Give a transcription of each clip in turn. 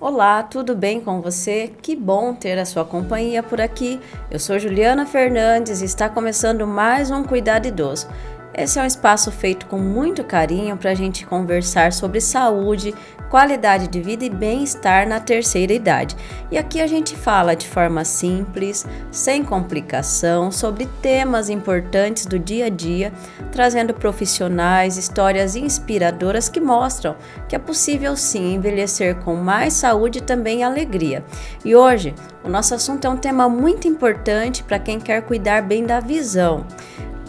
Olá, tudo bem com você? Que bom ter a sua companhia por aqui. Eu sou Juliana Fernandes e está começando mais um Cuidado Idoso. Esse é um espaço feito com muito carinho para a gente conversar sobre saúde, qualidade de vida e bem-estar na terceira idade. E aqui a gente fala de forma simples, sem complicação, sobre temas importantes do dia a dia, trazendo profissionais, histórias inspiradoras que mostram que é possível sim envelhecer com mais saúde e também alegria. E hoje o nosso assunto é um tema muito importante para quem quer cuidar bem da visão.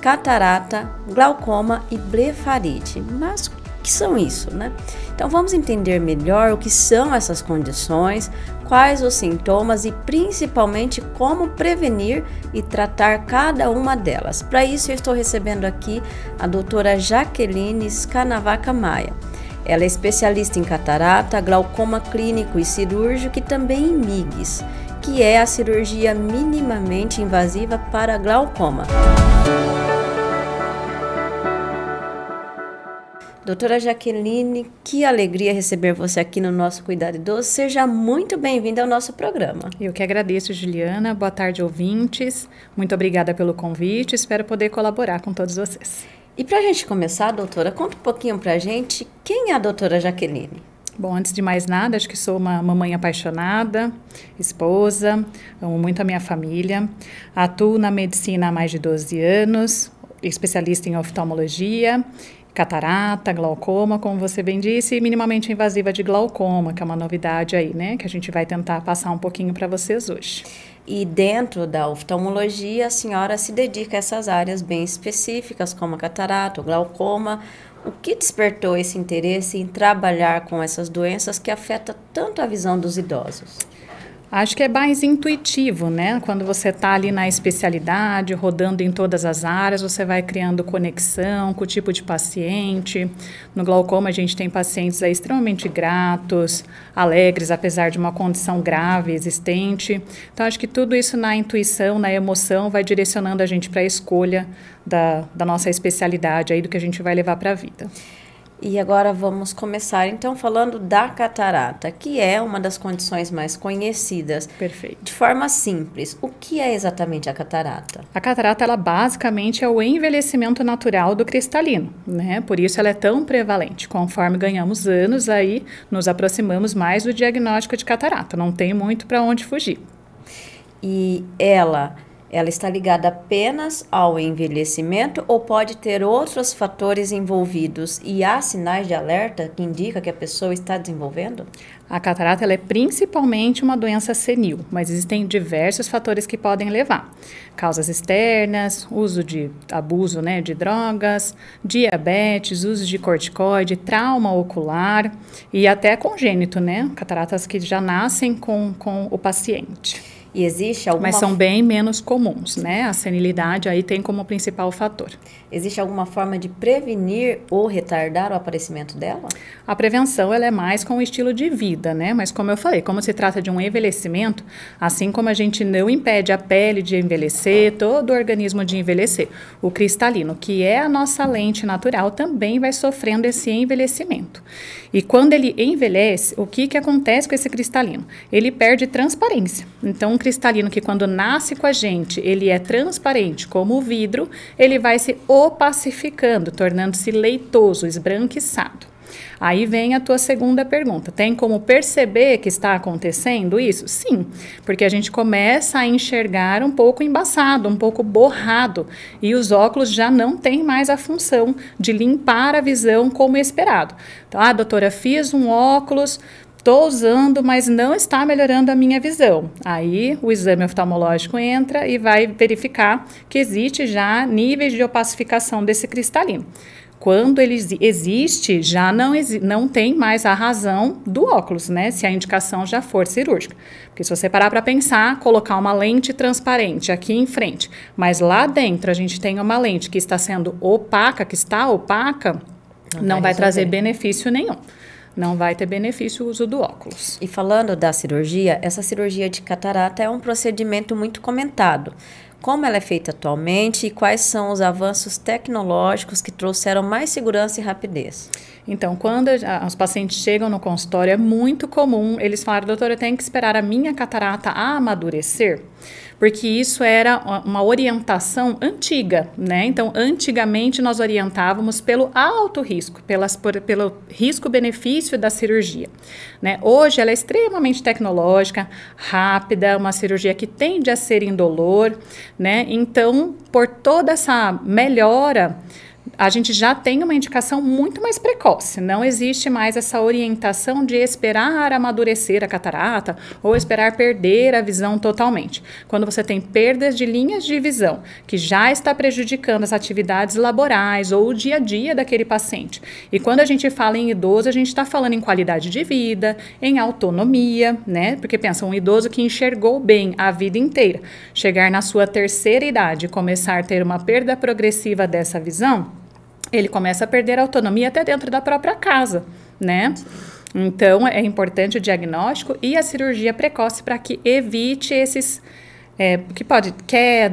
Catarata, glaucoma e blefarite. Mas o que são isso, né? Então vamos entender melhor o que são essas condições, quais os sintomas e principalmente como prevenir e tratar cada uma delas. Para isso eu estou recebendo aqui a doutora Jaqueline Scanavaca Maia. Ela é especialista em catarata, glaucoma clínico e cirúrgico e também em MIGS, que é a cirurgia minimamente invasiva para glaucoma. Doutora Jaqueline, que alegria receber você aqui no nosso Cuidado Idoso. Seja muito bem-vinda ao nosso programa. Eu que agradeço, Juliana. Boa tarde, ouvintes. Muito obrigada pelo convite. Espero poder colaborar com todos vocês. E para a gente começar, doutora, conta um pouquinho para a gente quem é a doutora Jaqueline. Bom, antes de mais nada, acho que sou uma mamãe apaixonada, esposa, amo muito a minha família, atuo na medicina há mais de 12 anos, especialista em oftalmologia, catarata, glaucoma, como você bem disse, e minimamente invasiva de glaucoma, que é uma novidade aí, né, que a gente vai tentar passar um pouquinho para vocês hoje. E dentro da oftalmologia, a senhora se dedica a essas áreas bem específicas, como a catarata, o glaucoma. O que despertou esse interesse em trabalhar com essas doenças que afetam tanto a visão dos idosos? Acho que é mais intuitivo, né? Quando você está ali na especialidade, rodando em todas as áreas, você vai criando conexão com o tipo de paciente. No glaucoma, a gente tem pacientes aí extremamente gratos, alegres, apesar de uma condição grave existente. Então, acho que tudo isso na intuição, na emoção, vai direcionando a gente para a escolha da nossa especialidade, aí do que a gente vai levar para a vida. E agora vamos começar então falando da catarata, que é uma das condições mais conhecidas. Perfeito. De forma simples, o que é exatamente a catarata? A catarata, ela basicamente é o envelhecimento natural do cristalino, né? Por isso ela é tão prevalente. Conforme ganhamos anos, aí nos aproximamos mais do diagnóstico de catarata. Não tem muito para onde fugir. E ela está ligada apenas ao envelhecimento ou pode ter outros fatores envolvidos e há sinais de alerta que indicam que a pessoa está desenvolvendo? A catarata ela é principalmente uma doença senil, mas existem diversos fatores que podem levar. Causas externas, abuso, né, de drogas, diabetes, uso de corticoide, trauma ocular e até congênito, né? Cataratas que já nascem com o paciente. E existe alguma... Mas são bem menos comuns, né? A senilidade aí tem como principal fator. Existe alguma forma de prevenir ou retardar o aparecimento dela? A prevenção, ela é mais com o estilo de vida, né? Mas como eu falei, como se trata de um envelhecimento, assim como a gente não impede a pele de envelhecer, todo o organismo de envelhecer, o cristalino, que é a nossa lente natural, também vai sofrendo esse envelhecimento. E quando ele envelhece, o que acontece com esse cristalino? Ele perde transparência. Então, um cristalino que quando nasce com a gente, ele é transparente como o vidro, ele vai se opacificando, tornando-se leitoso, esbranquiçado. Aí vem a tua segunda pergunta. Tem como perceber que está acontecendo isso? Sim, porque a gente começa a enxergar um pouco embaçado, um pouco borrado, e os óculos já não têm mais a função de limpar a visão como esperado. Então, doutora, fiz um óculos, estou usando, mas não está melhorando a minha visão. Aí o exame oftalmológico entra e vai verificar que existe já níveis de opacificação desse cristalino. Quando ele existe, já não tem mais a razão do óculos, né? Se a indicação já for cirúrgica. Porque se você parar para pensar, colocar uma lente transparente aqui em frente, mas lá dentro a gente tem uma lente que está sendo opaca, que está opaca, não vai trazer benefício nenhum. Não vai ter benefício o uso do óculos. E falando da cirurgia, essa cirurgia de catarata é um procedimento muito comentado. como ela é feita atualmente e quais são os avanços tecnológicos que trouxeram mais segurança e rapidez. Então, quando os pacientes chegam no consultório, é muito comum eles falarem, doutora, eu tenho que esperar a minha catarata amadurecer, porque isso era uma orientação antiga, né? Então, antigamente nós orientávamos pelo alto risco, pelo risco-benefício da cirurgia, né? Hoje ela é extremamente tecnológica, rápida, uma cirurgia que tende a ser indolor, né? Então, por toda essa melhora, a gente já tem uma indicação muito mais precoce. Não existe mais essa orientação de esperar amadurecer a catarata ou esperar perder a visão totalmente. Quando você tem perdas de linhas de visão que já está prejudicando as atividades laborais ou o dia a dia daquele paciente. E quando a gente fala em idoso, a gente está falando em qualidade de vida, em autonomia, né? Porque pensa, um idoso que enxergou bem a vida inteira, chegar na sua terceira idade e começar a ter uma perda progressiva dessa visão, ele começa a perder a autonomia até dentro da própria casa, né? Então, é importante o diagnóstico e a cirurgia precoce para que evite esses, que pode,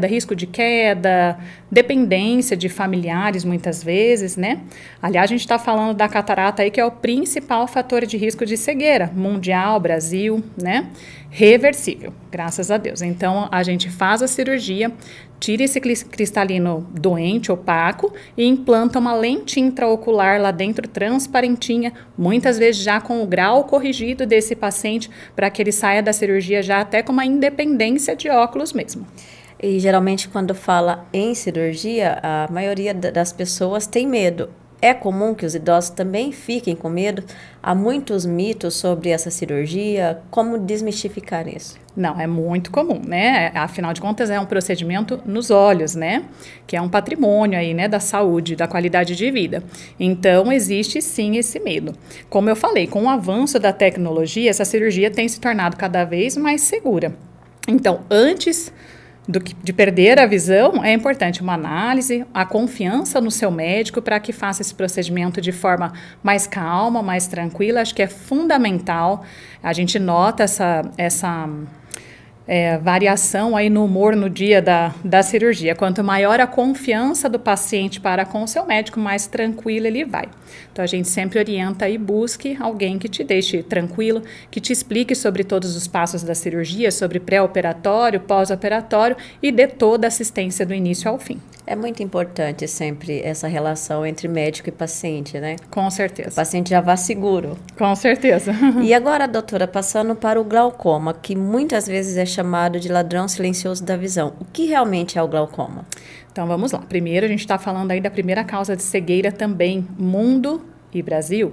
risco de queda, dependência de familiares muitas vezes, né? Aliás, a gente está falando da catarata aí, que é o principal fator de risco de cegueira mundial, Brasil, né? Reversível, graças a Deus. Então, a gente faz a cirurgia, tira esse cristalino doente, opaco, e implanta uma lente intraocular lá dentro, transparentinha, muitas vezes já com o grau corrigido desse paciente, para que ele saia da cirurgia já até com uma independência de óculos mesmo. E geralmente quando fala em cirurgia, a maioria das pessoas tem medo. É comum que os idosos também fiquem com medo? Há muitos mitos sobre essa cirurgia. Como desmistificar isso? Não, é muito comum, né? Afinal de contas, é um procedimento nos olhos, né? Que é um patrimônio aí, né? Da saúde, da qualidade de vida. Então, existe sim esse medo. Como eu falei, com o avanço da tecnologia, essa cirurgia tem se tornado cada vez mais segura. Então, antes de perder a visão, é importante uma análise, a confiança no seu médico para que faça esse procedimento de forma mais calma, mais tranquila. Acho que é fundamental. A gente nota essa variação aí no humor no dia da cirurgia. Quanto maior a confiança do paciente para com o seu médico, mais tranquilo ele vai. Então, a gente sempre orienta e busque alguém que te deixe tranquilo, que te explique sobre todos os passos da cirurgia, sobre pré-operatório, pós-operatório e dê toda a assistência do início ao fim. É muito importante sempre essa relação entre médico e paciente, né? Com certeza. O paciente já vai seguro. Com certeza. E agora, doutora, passando para o glaucoma, que muitas vezes é chamado de ladrão silencioso da visão. O que realmente é o glaucoma? Então, vamos lá. Primeiro, a gente está falando aí da primeira causa de cegueira também, mundo e Brasil.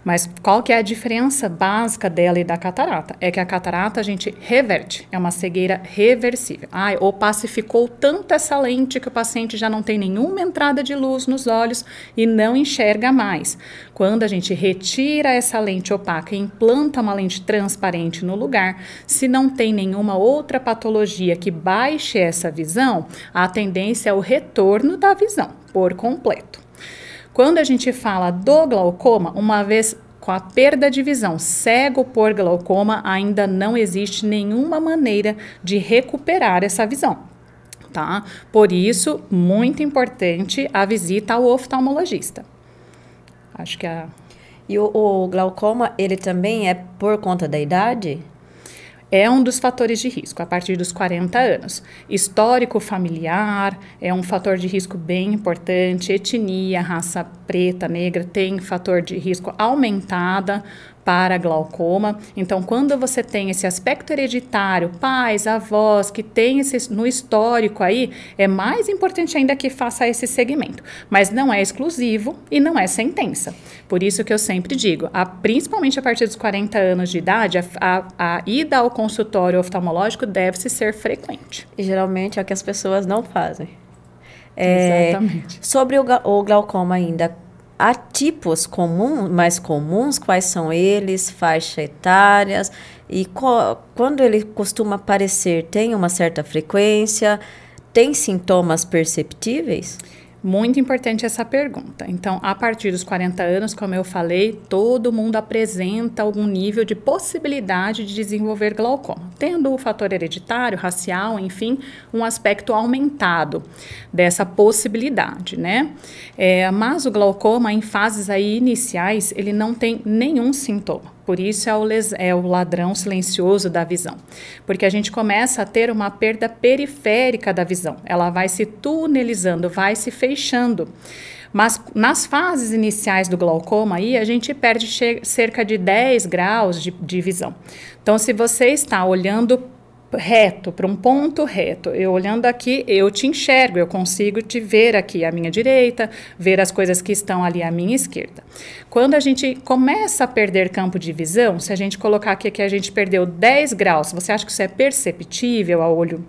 Mas qual que é a diferença básica dela e da catarata? É que a catarata a gente reverte, é uma cegueira reversível. Opacificou tanto essa lente que o paciente já não tem nenhuma entrada de luz nos olhos e não enxerga mais. Quando a gente retira essa lente opaca e implanta uma lente transparente no lugar, se não tem nenhuma outra patologia que baixe essa visão, a tendência é o retorno da visão por completo. Quando a gente fala do glaucoma, uma vez com a perda de visão, cego por glaucoma, ainda não existe nenhuma maneira de recuperar essa visão, tá? Por isso, muito importante a visita ao oftalmologista. Acho que E o glaucoma, ele também é por conta da idade? É um dos fatores de risco, a partir dos 40 anos. Histórico familiar é um fator de risco bem importante. Etnia, raça preta, negra, tem fator de risco aumentada para glaucoma. Então, quando você tem esse aspecto hereditário, pais, avós, que tem esse no histórico aí, é mais importante ainda que faça esse segmento. Mas não é exclusivo e não é sentença. Por isso que eu sempre digo, principalmente a partir dos 40 anos de idade, a ida ao consultório oftalmológico deve-se ser frequente. E geralmente é o que as pessoas não fazem. Exatamente. Sobre o glaucoma ainda, há tipos mais comuns? Quais são eles? Faixa etárias? E quando ele costuma aparecer, tem uma certa frequência? Tem sintomas perceptíveis? Muito importante essa pergunta. Então, a partir dos 40 anos, como eu falei, todo mundo apresenta algum nível de possibilidade de desenvolver glaucoma, tendo o fator hereditário, racial, enfim, um aspecto aumentado dessa possibilidade, né? Mas o glaucoma, em fases aí iniciais, ele não tem nenhum sintoma. Por isso é o ladrão silencioso da visão, porque a gente começa a ter uma perda periférica da visão, ela vai se tunelizando, vai se fechando. Mas nas fases iniciais do glaucoma, aí, a gente perde cerca de 10 graus de visão. Então, se você está olhando reto, para um ponto reto, eu olhando aqui, eu te enxergo, eu consigo te ver aqui à minha direita, ver as coisas que estão ali à minha esquerda. Quando a gente começa a perder campo de visão, se a gente colocar aqui que a gente perdeu 10 graus, você acha que isso é perceptível a olho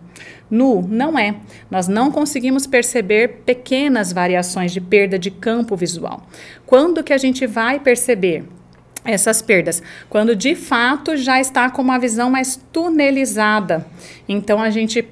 nu? Não é. Nós não conseguimos perceber pequenas variações de perda de campo visual. Quando que a gente vai perceber essas perdas? Quando de fato já está com uma visão mais tunelizada. Então a gente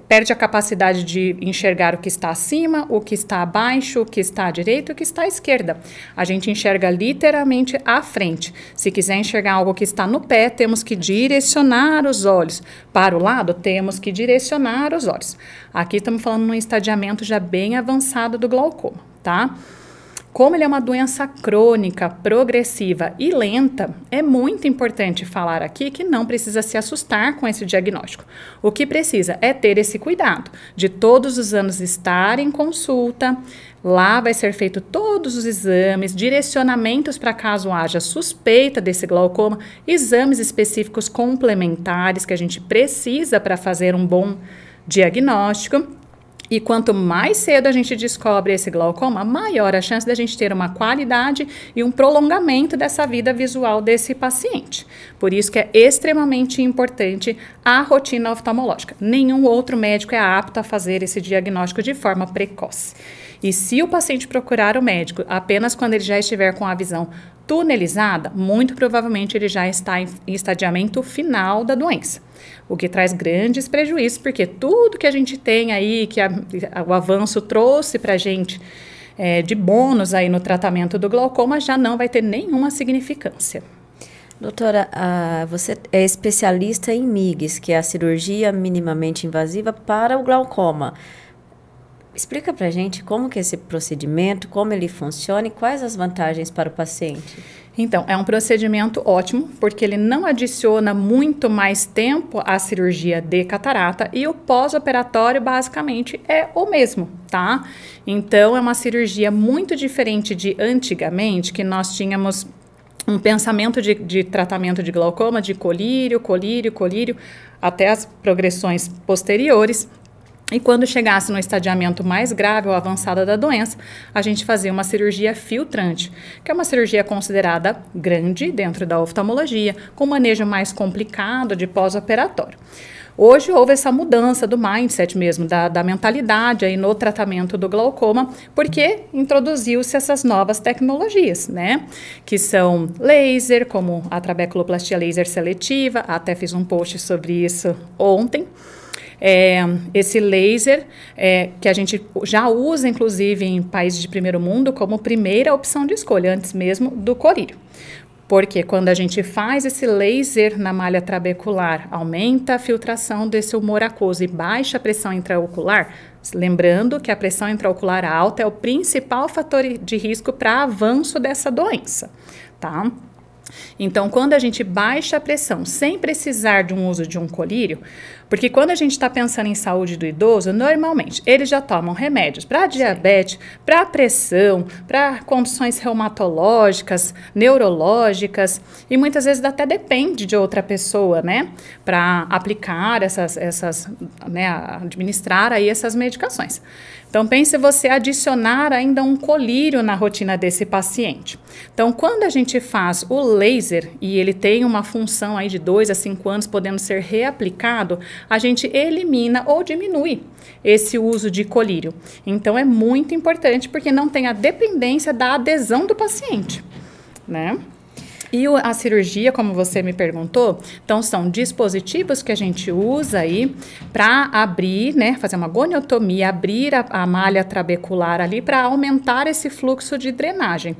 perde a capacidade de enxergar o que está acima, o que está abaixo, o que está à direita, o que está à esquerda. A gente enxerga literalmente à frente. Se quiser enxergar algo que está no pé, temos que direcionar os olhos. Para o lado, temos que direcionar os olhos. Aqui estamos falando num estadiamento já bem avançado do glaucoma, tá? Como ele é uma doença crônica, progressiva e lenta, é muito importante falar aqui que não precisa se assustar com esse diagnóstico. O que precisa é ter esse cuidado de todos os anos estar em consulta. Lá vai ser feito todos os exames, direcionamentos para caso haja suspeita desse glaucoma, exames específicos complementares que a gente precisa para fazer um bom diagnóstico. E quanto mais cedo a gente descobre esse glaucoma, maior a chance da gente ter uma qualidade e um prolongamento dessa vida visual desse paciente. Por isso que é extremamente importante a rotina oftalmológica. Nenhum outro médico é apto a fazer esse diagnóstico de forma precoce. E se o paciente procurar o médico apenas quando ele já estiver com a visão tunelizada, muito provavelmente ele já está em estadiamento final da doença, o que traz grandes prejuízos, porque tudo que a gente tem aí, que o avanço trouxe para a gente de bônus aí no tratamento do glaucoma, já não vai ter nenhuma significância. Doutora, você é especialista em MIGS, que é a cirurgia minimamente invasiva para o glaucoma. Explica pra gente como que é esse procedimento, como ele funciona e quais as vantagens para o paciente. Então, é um procedimento ótimo, porque ele não adiciona muito mais tempo à cirurgia de catarata e o pós-operatório basicamente é o mesmo, tá? Então, é uma cirurgia muito diferente de antigamente, que nós tínhamos um pensamento de tratamento de glaucoma, de colírio, até as progressões posteriores. E quando chegasse no estadiamento mais grave ou avançado da doença, a gente fazia uma cirurgia filtrante, que é uma cirurgia considerada grande dentro da oftalmologia, com manejo mais complicado de pós-operatório. Hoje houve essa mudança do mindset mesmo, da mentalidade aí no tratamento do glaucoma, porque introduziu-se essas novas tecnologias, né? Que são laser, como a trabeculoplastia laser seletiva, até fiz um post sobre isso ontem. Esse laser que a gente já usa, inclusive, em países de primeiro mundo, como primeira opção de escolha, antes mesmo do colírio. Porque quando a gente faz esse laser na malha trabecular, aumenta a filtração desse humor aquoso e baixa a pressão intraocular, lembrando que a pressão intraocular alta é o principal fator de risco para avanço dessa doença, tá? Então, quando a gente baixa a pressão sem precisar de um uso de um colírio, porque quando a gente está pensando em saúde do idoso, normalmente eles já tomam remédios para diabetes, para pressão, para condições reumatológicas, neurológicas, e muitas vezes até depende de outra pessoa, né, para aplicar né, administrar aí essas medicações. Então, pense você adicionar ainda um colírio na rotina desse paciente. Então, quando a gente faz o laser e ele tem uma função aí de 2 a 5 anos podendo ser reaplicado, a gente elimina ou diminui esse uso de colírio. Então, é muito importante porque não tem a dependência da adesão do paciente, né? E a cirurgia, como você me perguntou, então são dispositivos que a gente usa aí para abrir, né, fazer uma goniotomia, abrir a malha trabecular ali para aumentar esse fluxo de drenagem.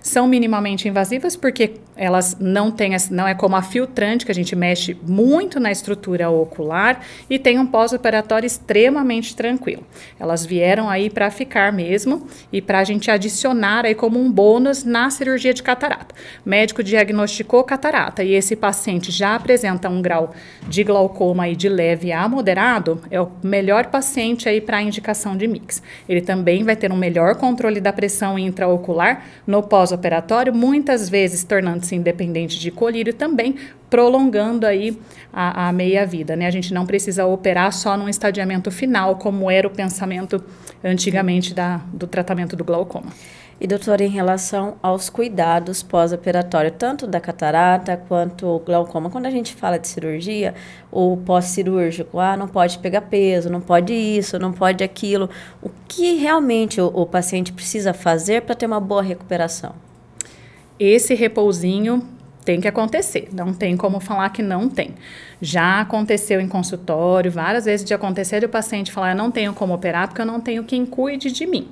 São minimamente invasivas porque elas não é como a filtrante, que a gente mexe muito na estrutura ocular, e tem um pós-operatório extremamente tranquilo. Elas vieram aí para ficar mesmo e para a gente adicionar aí como um bônus na cirurgia de catarata. O médico diagnosticou catarata e esse paciente já apresenta um grau de glaucoma aí de leve a moderado, é o melhor paciente aí para a indicação de mix. Ele também vai ter um melhor controle da pressão intraocular no pós-operatório, muitas vezes tornando-se independente de colírio, também prolongando aí a meia-vida, né? A gente não precisa operar só num estadiamento final, como era o pensamento antigamente do tratamento do glaucoma. E, doutora, em relação aos cuidados pós-operatório, tanto da catarata quanto o glaucoma, quando a gente fala de cirurgia, o pós-cirúrgico, não pode pegar peso, não pode isso, não pode aquilo. O que realmente o paciente precisa fazer para ter uma boa recuperação? Esse repousinho tem que acontecer, não tem como falar que não tem. Já aconteceu em consultório, várias vezes de acontecer o paciente falar, eu não tenho como operar porque eu não tenho quem cuide de mim,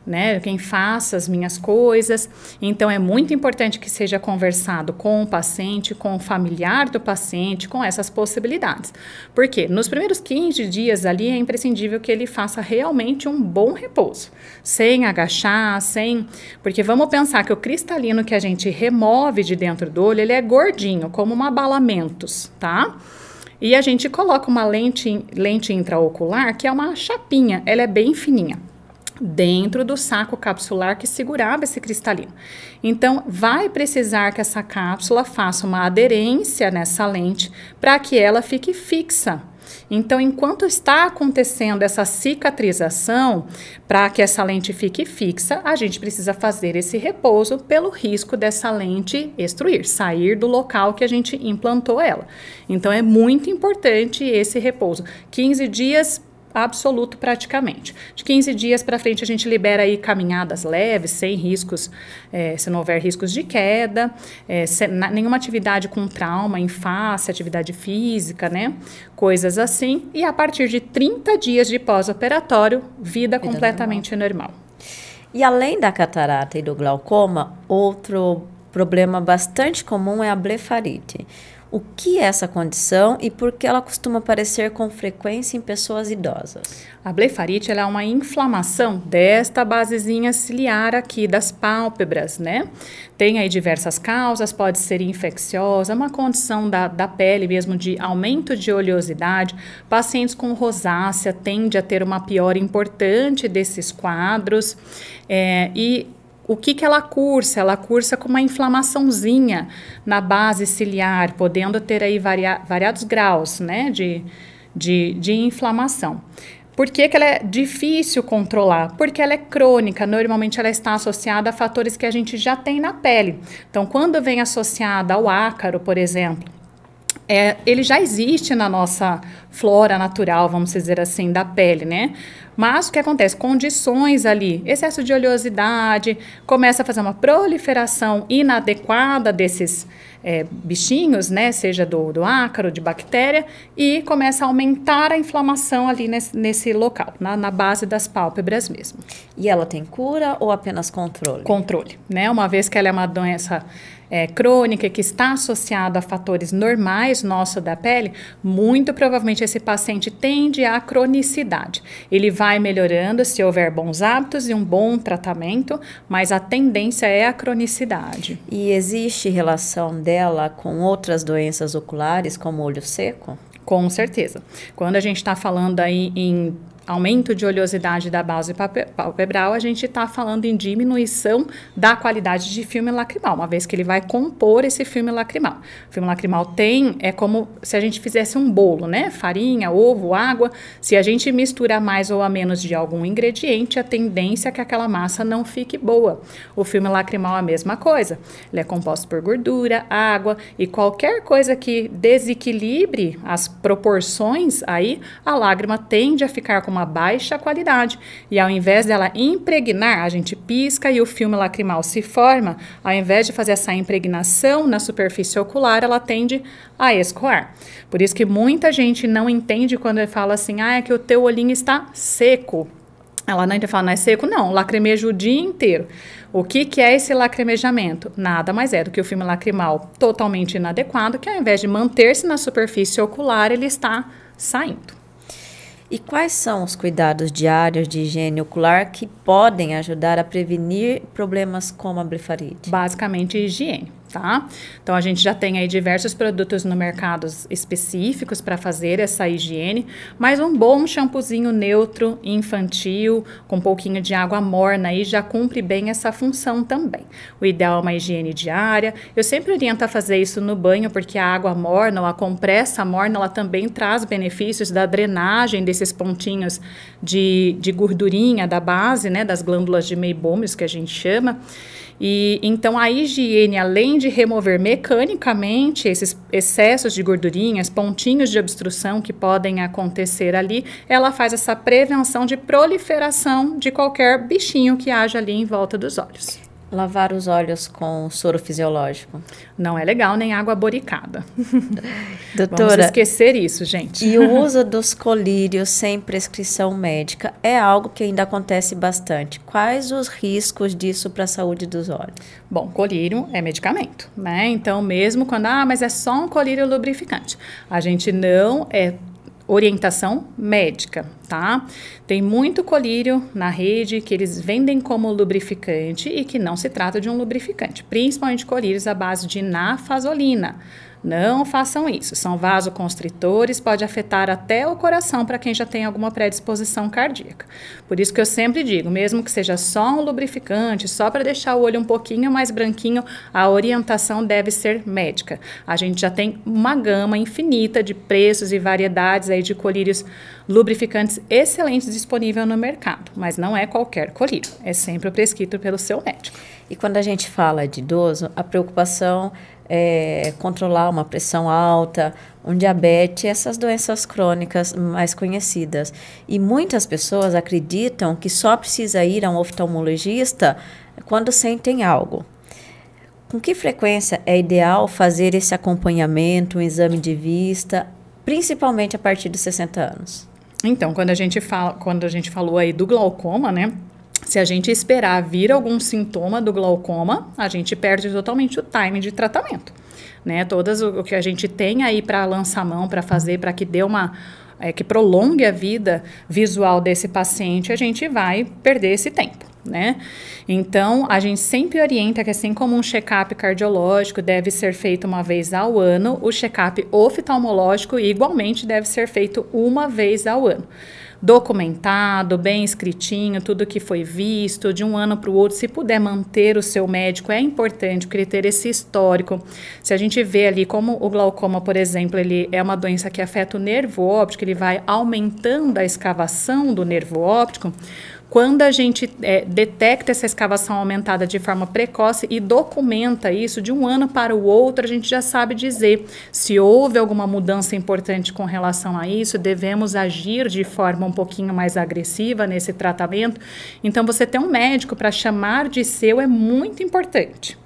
né? Quem faça as minhas coisas. Então, é muito importante que seja conversado com o paciente, com o familiar do paciente, com essas possibilidades. Porque nos primeiros 15 dias ali é imprescindível que ele faça realmente um bom repouso, sem agachar, Porque vamos pensar que o cristalino que a gente remove de dentro do olho, ele é gordinho, como uma bala Mentos, tá? E a gente coloca uma lente intraocular, que é uma chapinha, ela é bem fininha, dentro do saco capsular que segurava esse cristalino. Então, vai precisar que essa cápsula faça uma aderência nessa lente para que ela fique fixa. Então, enquanto está acontecendo essa cicatrização, para que essa lente fique fixa, a gente precisa fazer esse repouso pelo risco dessa lente extruir, sair do local que a gente implantou ela. Então, é muito importante esse repouso. 15 dias absoluto praticamente. De 15 dias para frente a gente libera aí caminhadas leves, sem riscos, se não houver riscos de queda, nenhuma atividade com trauma em face, atividade física, né? Coisas assim. E a partir de 30 dias de pós-operatório, vida completamente normal. E além da catarata e do glaucoma, outro problema bastante comum é a blefarite. O que é essa condição e por que ela costuma aparecer com frequência em pessoas idosas? A blefarite ela é uma inflamação desta basezinha ciliar aqui das pálpebras, né? Tem aí diversas causas, pode ser infecciosa, uma condição da pele mesmo de aumento de oleosidade. Pacientes com rosácea tendem a ter uma piora importante desses quadros o que ela cursa? Ela cursa com uma inflamaçãozinha na base ciliar, podendo ter aí variados graus, né, de inflamação. Por que ela é difícil controlar? Porque ela é crônica, normalmente ela está associada a fatores que a gente já tem na pele. Então, quando vem associada ao ácaro, por exemplo, ele já existe na nossa flora natural, vamos dizer assim, da pele, né? Mas o que acontece? Condições ali, excesso de oleosidade, começa a fazer uma proliferação inadequada desses bichinhos, né? Seja do ácaro, de bactéria, e começa a aumentar a inflamação ali nesse local, na base das pálpebras mesmo. E ela tem cura ou apenas controle? Controle, né? Uma vez que ela é uma doença crônica que está associada a fatores normais nosso da pele, muito provavelmente esse paciente tende à cronicidade. Ele vai melhorando se houver bons hábitos e um bom tratamento, mas a tendência é a cronicidade. E existe relação dela com outras doenças oculares, como olho seco? Com certeza. Quando a gente está falando aí em aumento de oleosidade da base palpebral, a gente está falando em diminuição da qualidade de filme lacrimal, uma vez que ele vai compor esse filme lacrimal. O filme lacrimal é como se a gente fizesse um bolo, né? Farinha, ovo, água. Se a gente mistura mais ou a menos de algum ingrediente, a tendência é que aquela massa não fique boa. O filme lacrimal é a mesma coisa. Ele é composto por gordura, água e qualquer coisa que desequilibre as proporções aí, a lágrima tende a ficar com uma uma baixa qualidade. E ao invés dela impregnar, a gente pisca e o filme lacrimal se forma, ao invés de fazer essa impregnação na superfície ocular, ela tende a escoar. Por isso que muita gente não entende quando fala assim, é que o teu olhinho está seco. Ela não fala, não é seco? Não, lacrimeja o dia inteiro. O que é esse lacrimejamento? Nada mais é do que o filme lacrimal totalmente inadequado, que ao invés de manter-se na superfície ocular, ele está saindo. E quais são os cuidados diários de higiene ocular que podem ajudar a prevenir problemas como a blefarite? Basicamente, higiene. Tá? Então, a gente já tem aí diversos produtos no mercado específicos para fazer essa higiene, mas um bom shampoozinho neutro, infantil, com um pouquinho de água morna aí já cumpre bem essa função também. O ideal é uma higiene diária. Eu sempre oriento a fazer isso no banho, porque a água morna ou a compressa morna, ela também traz benefícios da drenagem desses pontinhos de gordurinha da base, né, das glândulas de meibômios, que a gente chama. E então a higiene, além de remover mecanicamente esses excessos de gordurinhas, pontinhos de obstrução que podem acontecer ali, ela faz essa prevenção de proliferação de qualquer bichinho que haja ali em volta dos olhos. Lavar os olhos com soro fisiológico. Não é legal, nem água boricada. Doutora, vamos esquecer isso, gente. E o uso dos colírios sem prescrição médica é algo que ainda acontece bastante. Quais os riscos disso para a saúde dos olhos? Bom, colírio é medicamento, né? Então, mesmo quando, mas é só um colírio lubrificante. A gente não orientação médica, tá? Tem muito colírio na rede que eles vendem como lubrificante e que não se trata de um lubrificante, principalmente colírios à base de nafazolina. Não façam isso, são vasoconstritores, pode afetar até o coração para quem já tem alguma predisposição cardíaca. Por isso que eu sempre digo, mesmo que seja só um lubrificante, só para deixar o olho um pouquinho mais branquinho, a orientação deve ser médica. A gente já tem uma gama infinita de preços e variedades aí de colírios lubrificantes excelentes disponível no mercado, mas não é qualquer colírio, é sempre prescrito pelo seu médico. E quando a gente fala de idoso, a preocupação é controlar uma pressão alta, um diabetes, essas doenças crônicas mais conhecidas. E muitas pessoas acreditam que só precisa ir a um oftalmologista quando sentem algo. Com que frequência é ideal fazer esse acompanhamento, um exame de vista, principalmente a partir dos 60 anos? Então, quando a gente falou aí do glaucoma, né? Se a gente esperar vir algum sintoma do glaucoma, a gente perde totalmente o time de tratamento, né? Todas o que a gente tem aí para lançar mão, para fazer, para que dê que prolongue a vida visual desse paciente, a gente vai perder esse tempo, né? Então, a gente sempre orienta que, assim como um check-up cardiológico deve ser feito uma vez ao ano, o check-up oftalmológico igualmente deve ser feito uma vez ao ano. Documentado, bem escritinho, tudo que foi visto, de um ano para o outro. Se puder manter o seu médico, é importante, porque ele ter esse histórico. Se a gente vê ali como o glaucoma, por exemplo, ele é uma doença que afeta o nervo óptico, ele vai aumentando a escavação do nervo óptico. Quando a gente detecta essa escavação aumentada de forma precoce e documenta isso de um ano para o outro, a gente já sabe dizer se houve alguma mudança importante com relação a isso, devemos agir de forma um pouquinho mais agressiva nesse tratamento. Então, você ter um médico para chamar de seu é muito importante.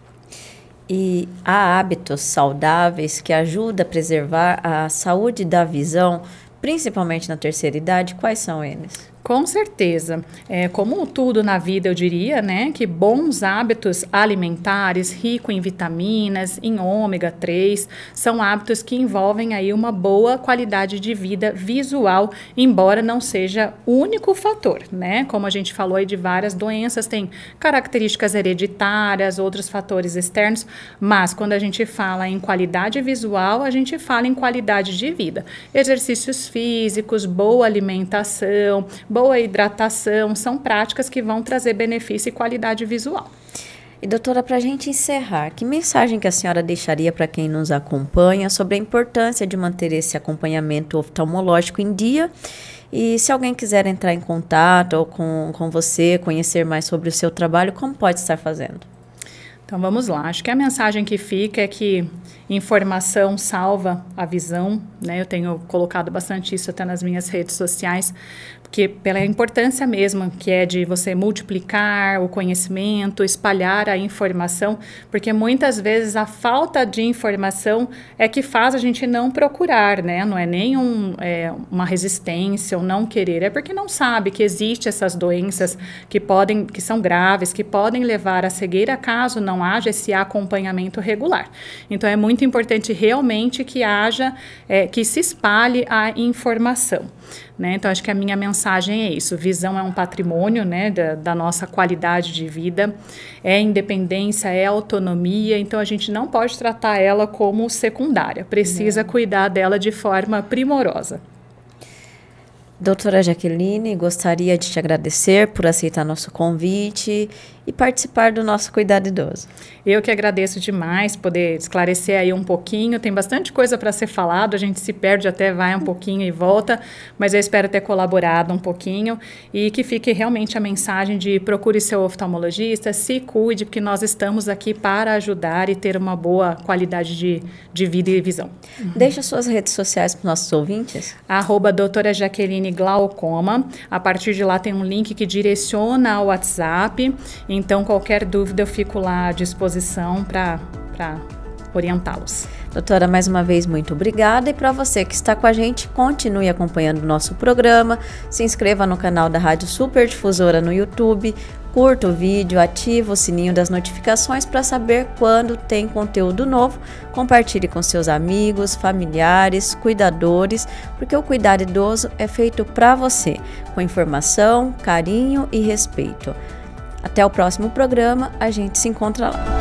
E há hábitos saudáveis que ajudam a preservar a saúde da visão, principalmente na terceira idade? Quais são eles? Com certeza. Como tudo na vida, eu diria, né, que bons hábitos alimentares, rico em vitaminas, em ômega 3, são hábitos que envolvem aí uma boa qualidade de vida visual, embora não seja o único fator, né? Como a gente falou aí de várias doenças, tem características hereditárias, outros fatores externos, mas quando a gente fala em qualidade visual, a gente fala em qualidade de vida. Exercícios físicos, boa alimentação, boa hidratação, são práticas que vão trazer benefício e qualidade visual. E doutora, para a gente encerrar, que mensagem que a senhora deixaria para quem nos acompanha sobre a importância de manter esse acompanhamento oftalmológico em dia? E se alguém quiser entrar em contato ou com você, conhecer mais sobre o seu trabalho, como pode estar fazendo? Então vamos lá, acho que a mensagem que fica é que Informação salva a visão, né? Eu tenho colocado bastante isso até nas minhas redes sociais, porque pela importância mesmo que é de você multiplicar o conhecimento, espalhar a informação, porque muitas vezes a falta de informação é que faz a gente não procurar, né? Não é nem uma resistência ou não querer, é porque não sabe que existem essas doenças que são graves, que podem levar à cegueira caso não haja esse acompanhamento regular. Então é muito importante realmente que haja, que se espalhe a informação. Né? Então, acho que a minha mensagem é isso. Visão é um patrimônio, né, da nossa qualidade de vida, é independência, é autonomia, então a gente não pode tratar ela como secundária, precisa cuidar dela de forma primorosa. Doutora Jaqueline, gostaria de te agradecer por aceitar nosso convite e participar do nosso Cuidado Idoso. Eu que agradeço demais poder esclarecer aí um pouquinho, tem bastante coisa para ser falado, a gente se perde até, vai um pouquinho e volta, mas eu espero ter colaborado um pouquinho e que fique realmente a mensagem de procure seu oftalmologista, se cuide, porque nós estamos aqui para ajudar e ter uma boa qualidade de vida e visão. Deixa suas redes sociais para os nossos ouvintes. @doutora Jaqueline Glaucoma, a partir de lá tem um link que direciona ao WhatsApp, então qualquer dúvida eu fico lá à disposição para orientá-los. Doutora, mais uma vez, muito obrigada. E para você que está com a gente, continue acompanhando o nosso programa, se inscreva no canal da Rádio Super Difusora no YouTube, curta o vídeo, ativa o sininho das notificações para saber quando tem conteúdo novo, compartilhe com seus amigos, familiares, cuidadores, porque o cuidar idoso é feito para você, com informação, carinho e respeito. Até o próximo programa, a gente se encontra lá.